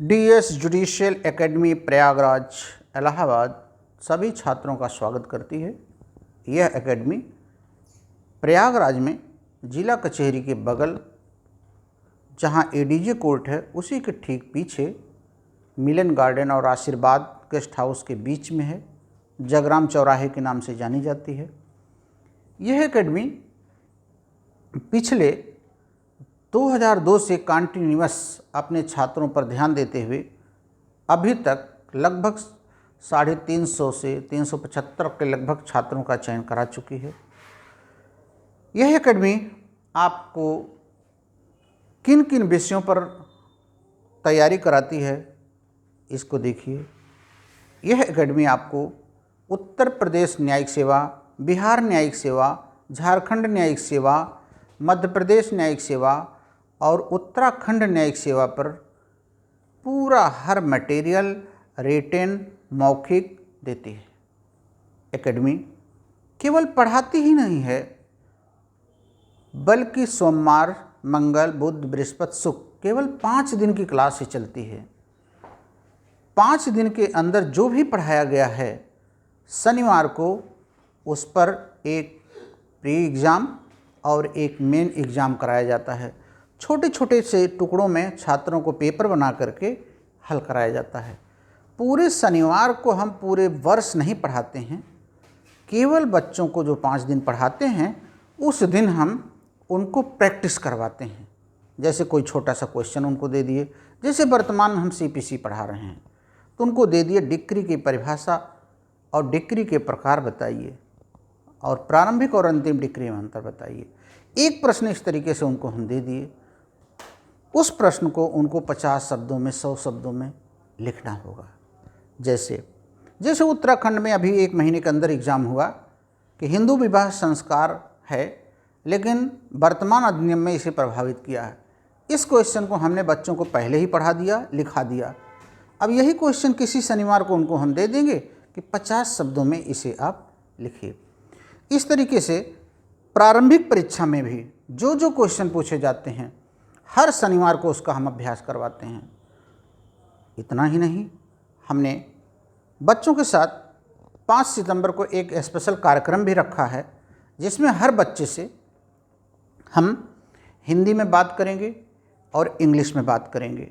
DS judicial academy Prayagraj Allahabad सभी छात्रों का स्वागत करती है। यह एकेडमी प्रयागराज में जिला कचहरी के बगल जहां एडीजे कोर्ट है उसी के ठीक पीछे मिलन गार्डन और आशीर्वाद गेस्ट हाउस के बीच में है। जगराम चौराहे के नाम से जानी जाती है। यह एकेडमी पिछले 2002 से कंटिन्यूअस अपने छात्रों पर ध्यान देते हुए अभी तक लगभग 350 से 375 के लगभग छात्रों का चयन करा चुकी है। यह एकेडमी आपको किन किन विषयों पर तैयारी कराती है इसको देखिए। यह एकेडमी आपको उत्तर प्रदेश न्यायिक सेवा, बिहार न्यायिक सेवा, झारखंड न्यायिक सेवा, मध्य प्रदेश न्यायिक सेवा और उत्तराखंड न्यायिक सेवा पर पूरा हर मटेरियल रिटेन मौखिक देती है। एकेडमी केवल पढ़ाती ही नहीं है बल्कि सोमवार, मंगल, बुध, बृहस्पति, शुक्र केवल 5 दिन की क्लास ही चलती है। 5 दिन के अंदर जो भी पढ़ाया गया है शनिवार को उस पर एक प्री एग्ज़ाम और एक मेन एग्ज़ाम कराया जाता है। छोटे छोटे से टुकड़ों में छात्रों को पेपर बना करके हल कराया जाता है। पूरे शनिवार को हम पूरे वर्ष नहीं पढ़ाते हैं, केवल बच्चों को जो 5 दिन पढ़ाते हैं उस दिन हम उनको प्रैक्टिस करवाते हैं। जैसे कोई छोटा सा क्वेश्चन उनको दे दिए, जैसे वर्तमान में हम सीपीसी पढ़ा रहे हैं तो उनको दे दिए डिक्री की परिभाषा और डिक्री के प्रकार बताइए और प्रारंभिक और अंतिम डिक्री में अंतर बताइए। एक प्रश्न इस तरीके से उनको हम दे दिए, उस प्रश्न को उनको 50 शब्दों में, 100 शब्दों में लिखना होगा। जैसे उत्तराखंड में अभी 1 महीने के अंदर एग्ज़ाम हुआ कि हिंदू विवाह संस्कार है लेकिन वर्तमान अधिनियम में इसे प्रभावित किया है। इस क्वेश्चन को हमने बच्चों को पहले ही पढ़ा दिया, लिखा दिया। अब यही क्वेश्चन किसी शनिवार को उनको हम दे देंगे कि 50 शब्दों में इसे आप लिखिए। इस तरीके से प्रारंभिक परीक्षा में भी जो जो क्वेश्चन पूछे जाते हैं हर शनिवार को उसका हम अभ्यास करवाते हैं। इतना ही नहीं, हमने बच्चों के साथ 5 सितंबर को एक स्पेशल कार्यक्रम भी रखा है जिसमें हर बच्चे से हम हिंदी में बात करेंगे और इंग्लिश में बात करेंगे।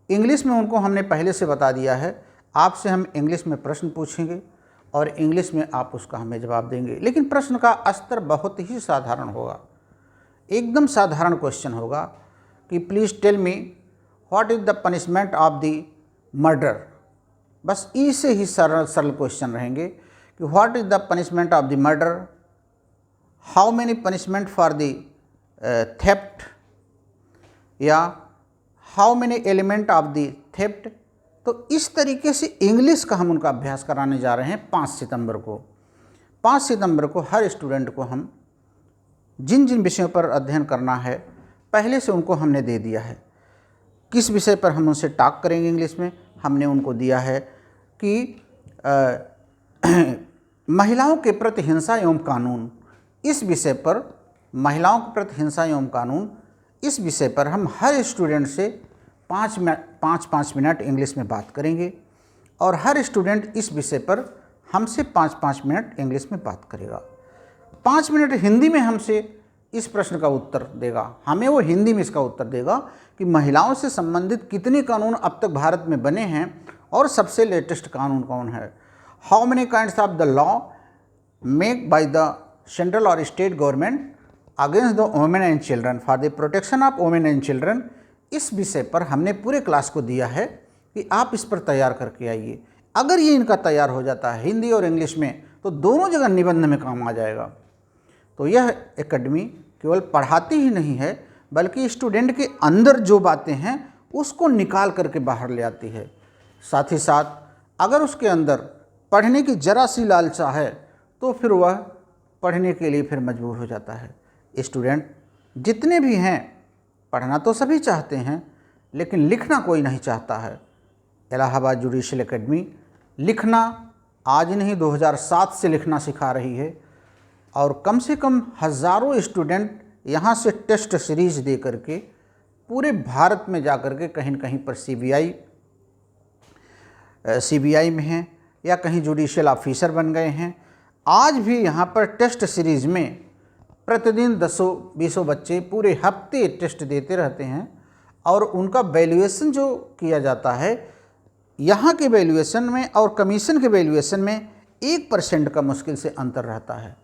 इंग्लिश में उनको हमने पहले से बता दिया है, आपसे हम इंग्लिश में प्रश्न पूछेंगे और इंग्लिश में आप उसका हमें जवाब देंगे। लेकिन प्रश्न का स्तर बहुत ही साधारण होगा, एकदम साधारण क्वेश्चन होगा कि please tell me what is the punishment of the murder. बस इससे ही सरल सरल क्वेश्चन रहेंगे कि what is the punishment of the murder, how many punishment for the theft, या how many element of the theft. तो इस तरीके से इंग्लिश का हम उनका अभ्यास कराने जा रहे हैं 5 सितंबर को। 5 सितंबर को हर स्टूडेंट को हम जिन जिन विषयों पर अध्ययन करना है पहले से उनको हमने दे दिया है। किस विषय पर हम उनसे टॉक करेंगे इंग्लिश में, हमने उनको दिया है कि महिलाओं के प्रति हिंसा एवं कानून, इस विषय पर महिलाओं के प्रति हिंसा एवं कानून, इस विषय पर हम हर स्टूडेंट से 5 मिनट इंग्लिश में बात करेंगे और हर स्टूडेंट इस विषय पर हमसे 5 मिनट इंग्लिश में बात करेगा। 5 मिनट हिंदी में हमसे इस प्रश्न का उत्तर देगा, हमें वो हिंदी में इसका उत्तर देगा कि महिलाओं से संबंधित कितने कानून अब तक भारत में बने हैं और सबसे लेटेस्ट कानून कौन है। How many kinds of the law make by the central और state government against the women and children for the protection of women and children. इस विषय पर हमने पूरे क्लास को दिया है कि आप इस पर तैयार करके आइए। अगर ये इनका तैयार हो जाता है हिंदी और इंग्लिश में तो दोनों जगह निबंध में काम आ जाएगा। तो यह एकेडमी केवल पढ़ाती ही नहीं है बल्कि स्टूडेंट के अंदर जो बातें हैं उसको निकाल करके बाहर ले आती है। साथ ही साथ अगर उसके अंदर पढ़ने की जरा सी लालसा है तो फिर वह पढ़ने के लिए फिर मजबूर हो जाता है। स्टूडेंट जितने भी हैं पढ़ना तो सभी चाहते हैं लेकिन लिखना कोई नहीं चाहता है। इलाहाबाद जुडिशियल एकेडमी लिखना आज नहीं 2007 से लिखना सिखा रही है और कम से कम हज़ारों स्टूडेंट यहाँ से टेस्ट सीरीज दे करके पूरे भारत में जा कर के कहीं न कहीं पर CBI CBI में हैं या कहीं जुडिशियल ऑफिसर बन गए हैं, आज भी यहाँ पर टेस्ट सीरीज़ में प्रतिदिन 10-20 बच्चे पूरे हफ्ते टेस्ट देते रहते हैं और उनका वैल्यूएशन जो किया जाता है, यहाँ के वैल्यूएशन में और कमीशन के वैल्यूएशन में 1% का मुश्किल से अंतर रहता है।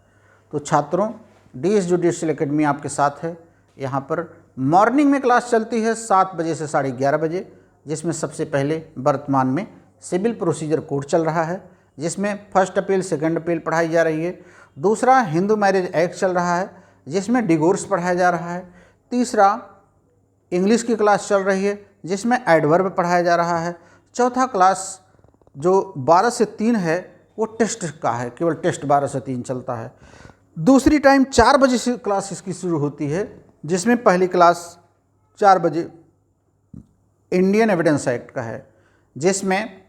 तो छात्रों, DS जुडिशियल एकेडमी आपके साथ है। यहाँ पर मॉर्निंग में क्लास चलती है 7 बजे से 11:30 बजे, जिसमें सबसे पहले वर्तमान में सिविल प्रोसीजर कोड चल रहा है, जिसमें फर्स्ट अपील सेकंड अपील पढ़ाई जा रही है। दूसरा हिंदू मैरिज एक्ट चल रहा है, जिसमें डिवोर्स पढ़ाया जा रहा है। तीसरा इंग्लिश की क्लास चल रही है, जिसमें एडवर्ब पढ़ाया जा रहा है। चौथा क्लास जो 12 से 3 है वो टेस्ट का है, केवल टेस्ट 12 से 3 चलता है। दूसरी टाइम 4 बजे से क्लास इसकी शुरू होती है, जिसमें पहली क्लास 4 बजे इंडियन एविडेंस एक्ट का है, जिसमें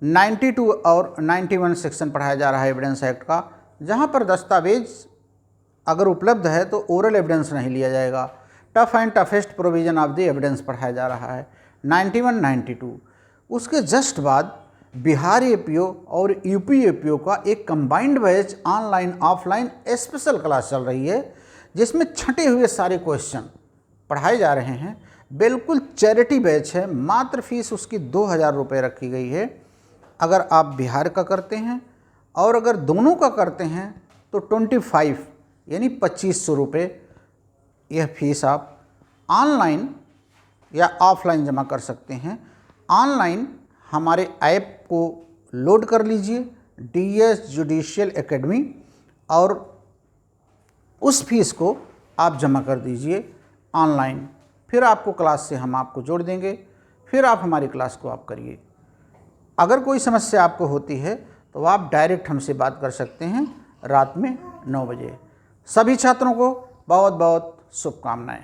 92 और 91 सेक्शन पढ़ाया जा रहा है एविडेंस एक्ट का, जहां पर दस्तावेज अगर उपलब्ध है तो ओरल एविडेंस नहीं लिया जाएगा। Tough and toughest provision of the evidence पढ़ाया जा रहा है 91, 92। उसके जस्ट बाद बिहार APO और UP APO का एक combined batch online offline special class चल रही है, जिसमें छंटे हुए सारे क्वेश्चन पढ़ाए जा रहे हैं। बिल्कुल चैरिटी बैच है, मात्र फीस उसकी 2000 रुपये रखी गई है अगर आप बिहार का करते हैं, और अगर दोनों का करते हैं तो 25 यानी 2500 रुपये यह फीस आप ऑनलाइन या ऑफलाइन जमा कर सकते हैं। ऑनलाइन हमारे ऐप को लोड कर लीजिए DS जुडिशियल एकेडमी, और उस फीस को आप जमा कर दीजिए ऑनलाइन। फिर आपको क्लास से हम आपको जोड़ देंगे, फिर आप हमारी क्लास को आप करिए। अगर कोई समस्या आपको होती है तो आप डायरेक्ट हमसे बात कर सकते हैं रात में 9 बजे। सभी छात्रों को बहुत बहुत शुभकामनाएं।